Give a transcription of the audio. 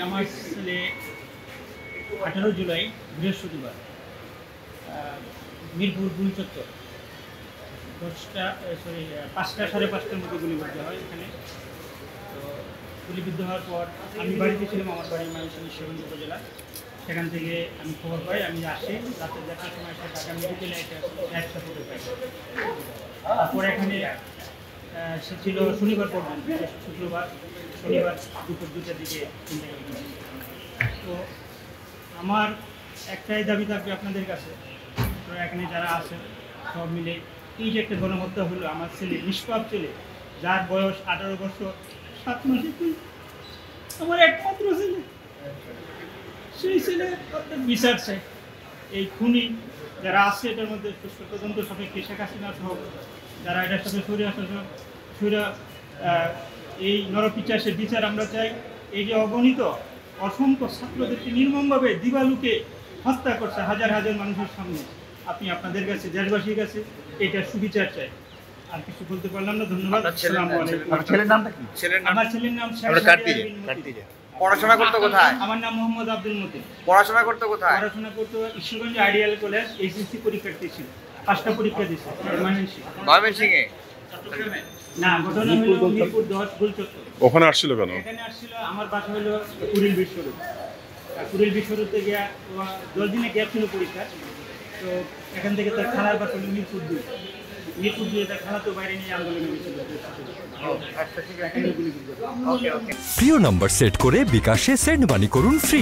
আমার ছেলে 18 জুলাই বৃহস্পতিবার মিরপুর গুল চত্বর 5টা সাড়ে 5টার মধ্যে গুলিবিদ্ধ হয় এখানে। তো গুলিবিদ্ধ হওয়ার পর আমি বাড়িতে ছিলাম, আমার বাড়ি ময়মনসিংহ শিবগঞ্জ উপজেলা। সেখান থেকে আমি খবর পাই, আমি আসি, রাতে দেখার সময় সে ঢাকা মেডিকেলে একটা ফটো পাই। তারপর এখানে সে ছিল শনিবার পর্যন্ত, শনিবার দুপুর 2টার দিকে। তো আমার একটাই দাবি থাকবে আপনাদের কাছে, তো এখানে যারা আছেন সব মিলে, এই যে একটা গণহত্যা হলো, আমার ছেলে, নিষ্পাপ ছেলে, যার বয়স 18 বছর 7 মাসে, আমার একমাত্র ছেলে, সেই ছেলে বিচার চাই। এই খুনি যারা আছে এটার মধ্যে সুষ্ঠু তদন্ত সাপেক্ষে শেখ হাসিনা সহ যারা এটার সাথে এই নরপিচাসের বিচার আমরা চাই। এই যে অগণিত অসংখ্য ছাত্রদেরকে নির্মমভাবে দিবালুকে হত্যা করছে হাজার হাজার মানুষের সামনে, আপনি আপনাদের কাছে, দেশবাসীর কাছে এটা সুবিচার চাই। আর কিছু বলতে পারলাম না, ধন্যবাদ। আমার ছেলের নাম পড়াশোনা করতে কোথায়? আমার নাম মোহাম্মদ আব্দুল মতিন। পড়াশোনা করতে কোথায়? পড়াশোনা করতে ঈশ্বরগঞ্জ আইডিয়াল কলেজ, এইচএসসি পরীক্ষার্থী ছিল, 5টা পরীক্ষা দিয়েছে ময়মনসিংহে। না, ঘটনা হলো মিরপুর 10 গুল চত্বর। ওখানে আসছিল কেন? এখানে আসছিল, আমার বাসা হলো কুড়িল বিশ্বরোড। কুড়িল বিশ্বরোডে গিয়া 10 দিনে গ্যাপ ছিল পরীক্ষা। তো এখান থেকে তার খালার বাসা হলো মিরপুর 2। মিরপুর 2 তার খালা তো বাইরে নিয়ে আন্দোলনে গেছিল। আচ্ছা, ঠিক আছে। প্রিয় নাম্বার সেট করে বিকাশে সেন্ড মানি করুন ফ্রি।